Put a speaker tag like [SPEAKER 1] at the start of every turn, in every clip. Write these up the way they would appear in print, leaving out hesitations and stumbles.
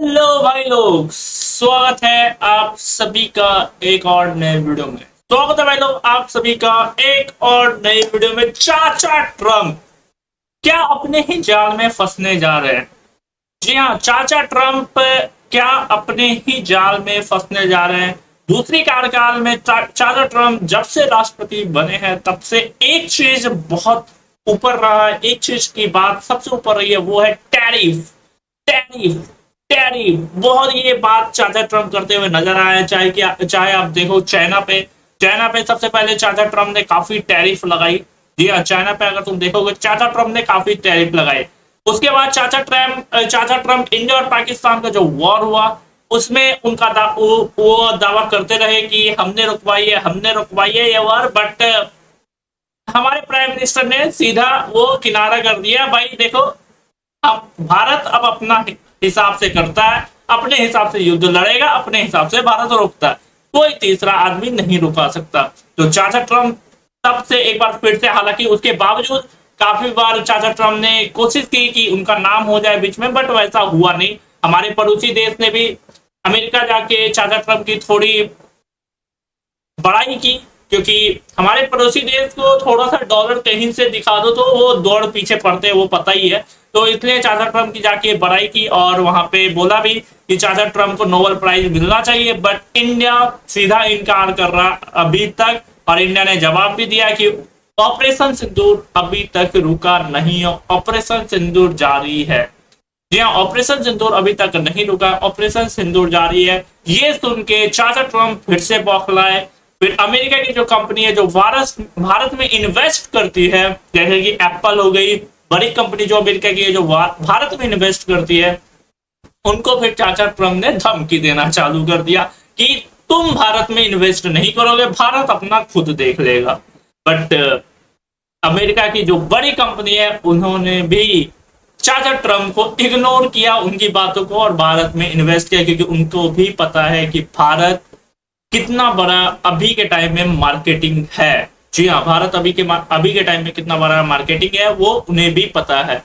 [SPEAKER 1] Hello भाई लोग, स्वागत है आप सभी का एक और नए वीडियो में। स्वागत है भाई लोग आप सभी का एक और नए वीडियो में। चाचा ट्रम्प क्या अपने ही जाल में फंसने जा रहे हैं? जी हाँ, चाचा ट्रम्प क्या अपने ही जाल में फंसने जा रहे हैं? दूसरी कार्यकाल में चाचा ट्रम्प जब से राष्ट्रपति बने हैं तब से एक चीज बहुत ऊपर रहा है, एक चीज की बात सबसे ऊपर रही है, वो है टैरिफ। टैरिफ टैरिफ बहुत ये बात चाचा ट्रम्प करते हुए नजर आए, चाहे आप देखो चाइना पे सबसे पहले चाचा ट्रम्प ने काफी टैरिफ लगाई। जी हाँ, चाइना पे अगर तुम देखोगे चाचा ट्रम्प ने काफी टैरिफ लगाए। उसके बाद चाचा ट्रम्प इंडिया और पाकिस्तान का जो वॉर हुआ उसमें वो दावा करते रहे कि हमने रुकवाई है ये वॉर, बट हमारे प्राइम मिनिस्टर ने सीधा वो किनारा कर दिया। भाई देखो, अब भारत अब अपना हिसाब से करता है, अपने हिसाब से युद्ध लड़ेगा, अपने हिसाब से भारत रोकता है, कोई तीसरा आदमी नहीं रुका सकता। तो चाचा ट्रम्प तब से एक बार फिर से, हालांकि उसके बावजूद काफी बार चाचा ट्रम्प ने कोशिश की कि उनका नाम हो जाए बीच में, बट वैसा हुआ नहीं। हमारे पड़ोसी देश ने भी अमेरिका जाके चाचा ट्रम्प की थोड़ी बड़ाई की, क्योंकि हमारे पड़ोसी देश को थोड़ा सा डॉलर कहीं से दिखा दो तो वो दौड़ पीछे पड़ते हैं, वो पता ही है। तो इसलिए चाचा ट्रम्प की जाके बड़ाई की और वहां पे बोला भी कि चाचा ट्रम्प को नोबेल प्राइज मिलना चाहिए, बट इंडिया सीधा इनकार कर रहा अभी तक। और इंडिया ने जवाब भी दिया कि ऑपरेशन सिंदूर अभी तक रुका नहीं है, ऑपरेशन सिंदूर जारी है। जी हाँ, ऑपरेशन सिंदूर अभी तक नहीं रुका, ऑपरेशन सिंदूर जारी है। ये सुन के चाचा ट्रम्प फिर से बौखलाए। फिर अमेरिका की जो कंपनी है जो भारत में इन्वेस्ट करती है, जैसे कि एप्पल हो गई, बड़ी कंपनी जो अमेरिका की है जो भारत में इन्वेस्ट करती है, उनको फिर चाचा ट्रम्प ने धमकी देना चालू कर दिया कि तुम भारत में इन्वेस्ट नहीं करोगे, भारत अपना खुद देख लेगा। बट अमेरिका की जो बड़ी कंपनी है उन्होंने भी चाचा ट्रम्प को इग्नोर किया, उनकी बातों को, और भारत में इन्वेस्ट किया, क्योंकि उनको भी पता है कि भारत कितना बड़ा अभी के टाइम में मार्केटिंग है। जी हाँ, भारत अभी के टाइम में कितना बड़ा मार्केटिंग है वो उन्हें भी पता है।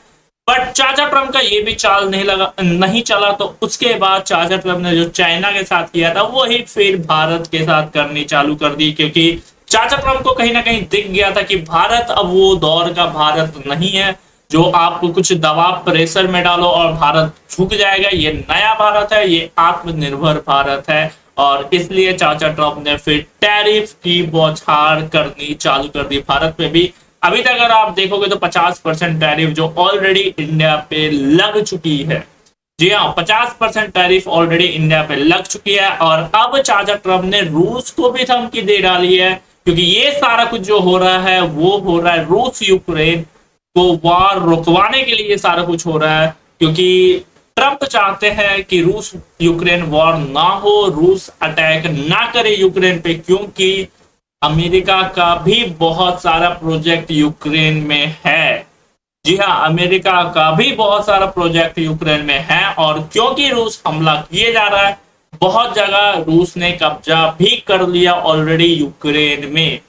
[SPEAKER 1] बट चाचा ट्रम्प का ये भी चाल नहीं चला, तो उसके बाद चाचा ट्रम्प ने जो चाइना के साथ किया था वही फिर भारत के साथ करनी चालू कर दी, क्योंकि चाचा ट्रम्प को कहीं ना कहीं दिख गया था कि भारत अब वो दौर का भारत नहीं है जो आपको कुछ दबाव प्रेशर में डालो और भारत झुक जाएगा। ये नया भारत है, ये आत्मनिर्भर भारत है। और इसलिए चाचा ट्रम्प ने फिर टैरिफ की बौछार करनी चालू कर दी भारत में भी। अभी तक अगर आप देखोगे तो 50% टैरिफ जो ऑलरेडी इंडिया पे लग चुकी है। जी हाँ, 50% टैरिफ ऑलरेडी इंडिया पे लग चुकी है। और अब चाचा ट्रम्प ने रूस को भी धमकी दे डाली है, क्योंकि ये सारा कुछ जो हो रहा है वो हो रहा है रूस यूक्रेन को वॉर रुकवाने के लिए सारा कुछ हो रहा है, क्योंकि ट्रम्प चाहते हैं कि रूस यूक्रेन वॉर ना हो, रूस अटैक ना करे यूक्रेन पे, क्योंकि अमेरिका का भी बहुत सारा प्रोजेक्ट यूक्रेन में है। जी हाँ, अमेरिका का भी बहुत सारा प्रोजेक्ट यूक्रेन में है, और क्योंकि रूस हमला किए जा रहा है, बहुत जगह रूस ने कब्जा भी कर लिया ऑलरेडी यूक्रेन में।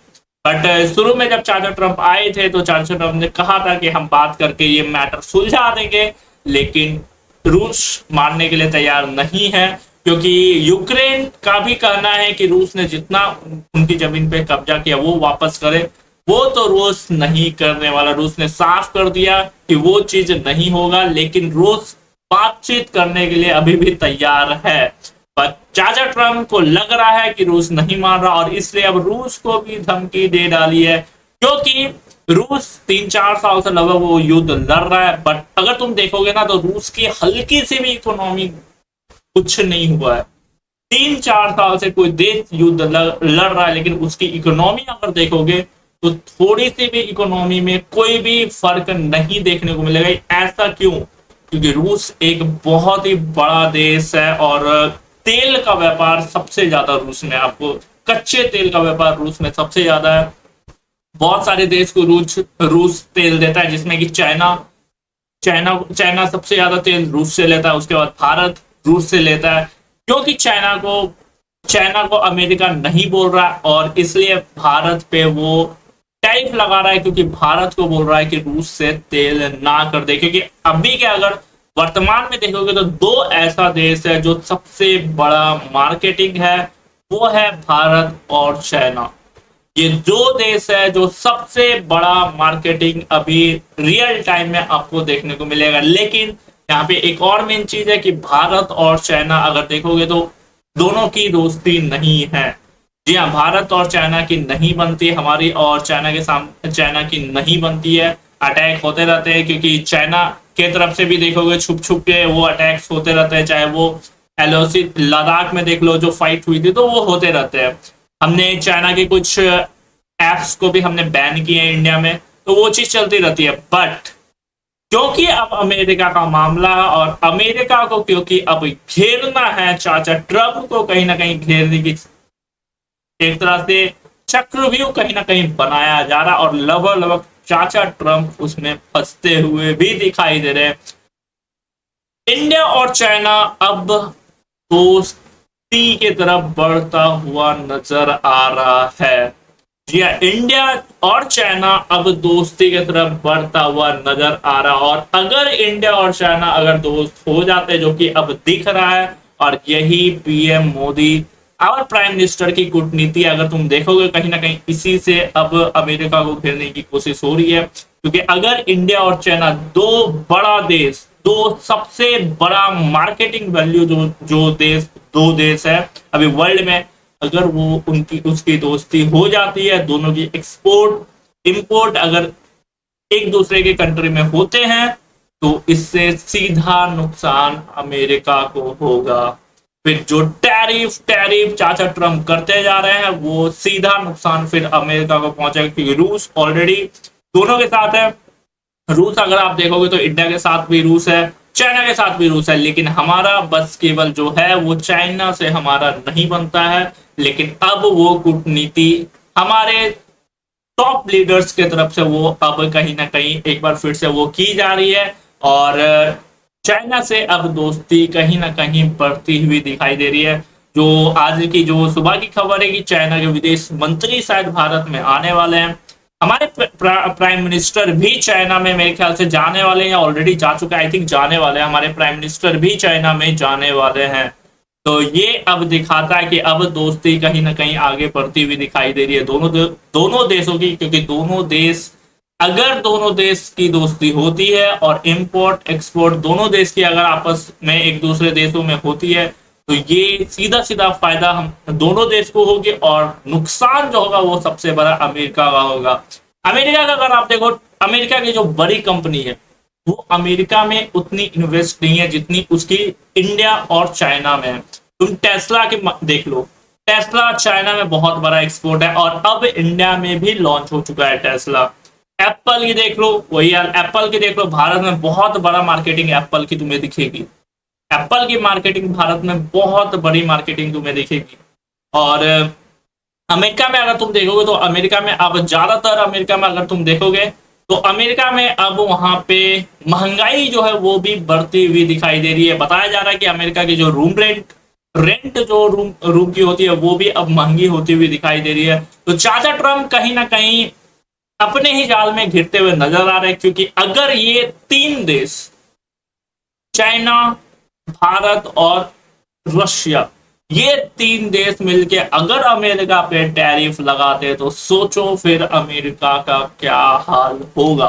[SPEAKER 1] बट शुरू में जब चाचा ट्रम्प आए थे तो चाचा ट्रम्प ने कहा था कि हम बात करके ये मैटर सुलझा देंगे, लेकिन रूस मानने के लिए तैयार नहीं है, क्योंकि यूक्रेन का भी कहना है कि रूस ने जितना उनकी जमीन पे कब्जा किया वो वापस करे। वो तो रूस नहीं करने वाला, रूस ने साफ कर दिया कि वो चीज नहीं होगा, लेकिन रूस बातचीत करने के लिए अभी भी तैयार है। पर चाचा ट्रम्प को लग रहा है कि रूस नहीं मान रहा, और इसलिए अब रूस को भी धमकी दे डाली है, क्योंकि रूस 3-4 साल से लगभग वो युद्ध लड़ रहा है। बट अगर तुम देखोगे ना तो रूस की हल्की सी भी इकोनॉमी कुछ नहीं हुआ है। 3-4 साल से कोई देश युद्ध लड़ रहा है, लेकिन उसकी इकोनॉमी अगर देखोगे तो थोड़ी सी भी इकोनॉमी में कोई भी फर्क नहीं देखने को मिलेगा। ऐसा क्यों? क्योंकि रूस एक बहुत ही बड़ा देश है, और तेल का व्यापार सबसे ज्यादा रूस में, आपको कच्चे तेल का व्यापार रूस में सबसे ज्यादा है। बहुत सारे देश को रूस तेल देता है, जिसमें कि चाइना सबसे ज्यादा तेल रूस से लेता है, उसके बाद भारत रूस से लेता है, क्योंकि चाइना को अमेरिका नहीं बोल रहा, और इसलिए भारत पे वो टैरिफ लगा रहा है, क्योंकि भारत को बोल रहा है कि रूस से तेल ना कर दे। क्योंकि अभी के अगर वर्तमान में देखोगे तो दो ऐसा देश है जो सबसे बड़ा मार्केटिंग है, वो है भारत और चाइना। ये दो देश है जो सबसे बड़ा मार्केटिंग अभी रियल टाइम में आपको देखने को मिलेगा। लेकिन यहाँ पे एक और मेन चीज है कि भारत और चाइना अगर देखोगे तो दोनों की दोस्ती नहीं है। जी हाँ, भारत और चाइना की नहीं बनती, हमारी और चाइना के सामने चाइना की नहीं बनती है। अटैक होते रहते हैं, क्योंकि चाइना के तरफ से भी देखोगे छुप छुप के वो अटैक्स होते रहते हैं। चाहे वो एलओसी लद्दाख में देख लो जो फाइट हुई थी, तो वो होते रहते हैं। हमने चाइना के कुछ एप्स को भी हमने बैन किए हैं इंडिया में, तो वो चीज चलती रहती है। बट क्योंकि अब अमेरिका का मामला है और अमेरिका को क्योंकि अब घेरना है, चाचा ट्रम्प को कहीं ना कहीं घेरने की एक तरह से चक्रव्यूह कहीं ना कहीं बनाया जा रहा, और लगभग लगभग चाचा ट्रम्प उसमें फंसते हुए भी दिखाई दे रहे हैं। इंडिया और चाइना अब दोस्ती की तरफ बढ़ता हुआ नजर आ रहा है। जी हाँ, इंडिया और चाइना अब दोस्ती की तरफ बढ़ता हुआ नजर आ रहा, और अगर इंडिया और चाइना अगर दोस्त हो जाते, जो कि अब दिख रहा है, और यही पीएम मोदी और प्राइम मिनिस्टर की कूटनीति अगर तुम देखोगे कहीं ना कहीं इसी से अब अमेरिका को घेरने की कोशिश हो रही है। क्योंकि अगर इंडिया और चाइना दो बड़ा देश, दो सबसे बड़ा मार्केटिंग वैल्यू जो जो देश दो देश है अभी वर्ल्ड में, अगर वो उनकी उसकी दोस्ती हो जाती है, दोनों की एक्सपोर्ट इंपोर्ट अगर एक दूसरे के कंट्री में होते हैं, तो इससे सीधा नुकसान अमेरिका को होगा। फिर जो टैरिफ टैरिफ चाचा ट्रम्प करते जा रहे हैं, वो सीधा नुकसान फिर अमेरिका को पहुंचेगा, क्योंकि रूस ऑलरेडी दोनों के साथ है। रूस अगर आप देखोगे तो इंडिया के साथ भी रूस है, चाइना के साथ भी रूस है, लेकिन हमारा बस केवल जो है वो चाइना से हमारा नहीं बनता है। लेकिन अब वो कूटनीति हमारे टॉप लीडर्स के तरफ से वो अब कहीं ना कहीं एक बार फिर से वो की जा रही है, और चाइना से अब दोस्ती कहीं ना कहीं बढ़ती हुई दिखाई दे रही है। जो आज की जो सुबह की खबर है कि चाइना के विदेश मंत्री शायद भारत में आने वाले हैं। हमारे प्राइम मिनिस्टर भी चाइना में मेरे ख्याल से जाने वाले हैं, या ऑलरेडी जा चुके हैं, आई थिंक जाने वाले हैं। हमारे प्राइम मिनिस्टर भी चाइना में जाने वाले हैं। तो ये अब दिखाता है कि अब दोस्ती कहीं ना कहीं आगे बढ़ती हुई दिखाई दे रही है दोनों देशों की। क्योंकि दोनों देश, अगर दोनों देश की दोस्ती होती है और इंपोर्ट एक्सपोर्ट दोनों देश की अगर आपस में एक दूसरे देशों में होती है, तो ये सीधा सीधा फायदा हम दोनों देश को होगी, और नुकसान जो होगा वो सबसे बड़ा अमेरिका का होगा। अमेरिका का अगर आप देखो, अमेरिका की जो बड़ी कंपनी है वो अमेरिका में उतनी इन्वेस्ट नहीं है जितनी उसकी इंडिया और चाइना में है। तुम टेस्ला की देख लो, टेस्ला चाइना में बहुत बड़ा एक्सपोर्ट है, और अब इंडिया में भी लॉन्च हो चुका है टेस्ला। एप्पल की देख लो, वही यार एप्पल की देख लो, भारत में बहुत बड़ा मार्केटिंग एप्पल की तुम्हें दिखेगी। एप्पल की मार्केटिंग भारत में बहुत बड़ी मार्केटिंग तुम्हें दिखेगी। और अमेरिका में अगर तुम देखोगे तो अमेरिका में अब ज्यादातर अमेरिका में अगर तुम देखोगे तो अमेरिका में अब वहां पे महंगाई जो है वो भी बढ़ती हुई दिखाई दे रही है। बताया जा रहा है कि अमेरिका की जो रूम रेंट जो रूम की होती है वो भी अब महंगी होती हुई दिखाई दे रही है। तो चाचा ट्रम्प कहीं ना कहीं अपने ही जाल में घिरते हुए नजर आ रहे हैं, क्योंकि अगर ये तीन देश चाइना, भारत और रशिया, ये तीन देश मिलके अगर अमेरिका पे टैरिफ लगाते तो सोचो फिर अमेरिका का क्या हाल होगा।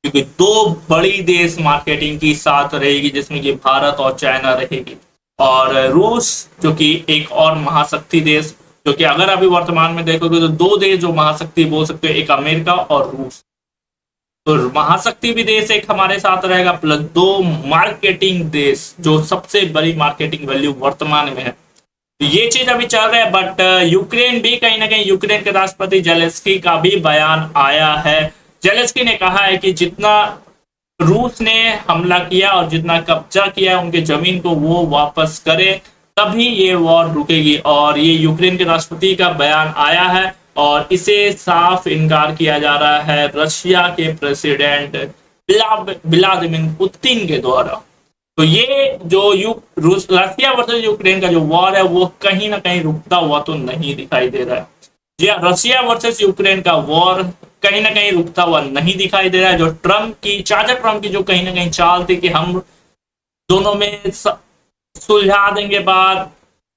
[SPEAKER 1] क्योंकि दो बड़ी देश मार्केटिंग की साथ रहेगी, जिसमें कि भारत और चाइना रहेगी, और रूस जो कि एक और महाशक्ति देश, जो कि अगर अभी वर्तमान में देखोगे तो दो देश जो महाशक्ति बोल सकते हो, एक अमेरिका और रूस। तो महाशक्ति भी देश एक हमारे साथ रहेगा, प्लस दो मार्केटिंग देश जो सबसे बड़ी मार्केटिंग वैल्यू वर्तमान में है। तो ये चीज अभी चल रहा है। बट यूक्रेन भी कहीं ना कहीं, यूक्रेन के राष्ट्रपति जेलेंस्की का भी बयान आया है। जेलेंस्की ने कहा है कि जितना रूस ने हमला किया और जितना कब्जा किया उनके जमीन को वो वापस करे, तभी ये वॉर रुकेगी। और ये यूक्रेन के राष्ट्रपति का बयान आया है, और इसे साफ इनकार किया जा रहा है रशिया के प्रेसिडेंट व्लादिमीर पुतिन के द्वारा। तो ये जो रशिया वर्सेस यूक्रेन का जो वॉर है वो कहीं ना कहीं रुकता हुआ तो नहीं दिखाई दे रहा है। जी हाँ, रशिया वर्सेस यूक्रेन का वॉर कहीं ना कहीं रुकता हुआ नहीं दिखाई दे रहा है। जो चाचा ट्रम्प की जो कहीं ना कहीं चाल थी कि हम दोनों में सुलझा देंगे बात,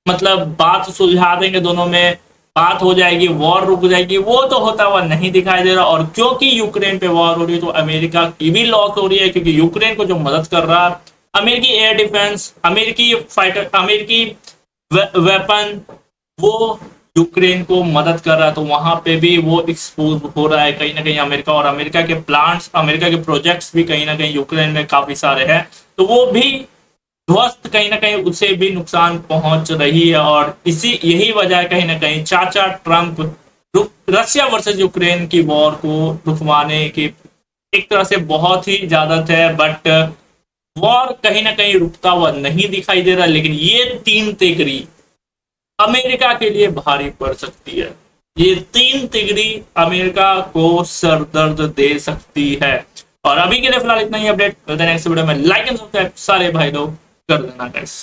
[SPEAKER 1] मतलब बात सुलझा देंगे, दोनों में बात हो जाएगी, वॉर रुक जाएगी, वो तो होता हुआ नहीं दिखाई दे रहा। और क्योंकि यूक्रेन पे वॉर हो रही है तो अमेरिका की भी लॉस हो रही है, क्योंकि यूक्रेन को जो मदद कर रहा है, अमेरिकी एयर डिफेंस, अमेरिकी फाइटर, अमेरिकी वेपन, वो यूक्रेन को मदद कर रहा है, तो वहां पे भी वो एक्सपोज हो रहा है कहीं ना कहीं अमेरिका। और अमेरिका के प्लांट्स, अमेरिका के प्रोजेक्ट्स भी कहीं ना कहीं यूक्रेन में काफी सारे हैं, तो वो भी ध्वस्त, कहीं ना कहीं उसे भी नुकसान पहुंच रही है। और इसी यही वजह है कहीं ना कहीं चाचा ट्रंप रशिया वर्सेस यूक्रेन की वॉर को रुकवाने की एक तरह से बहुत ही ज्यादा थे, बट वॉर कहीं ना कहीं रुकता हुआ नहीं दिखाई दे रहा। लेकिन ये 3 तिगड़ी अमेरिका के लिए भारी पड़ सकती है, ये 3 तिगड़ी अमेरिका को सरदर्द दे सकती है। और अभी के लिए फिलहाल इतना ही अपडेट, नेक्स्ट वीडियो में लाइक एंड सब्सक्राइब सारे भाई लोग कर देना गाइस।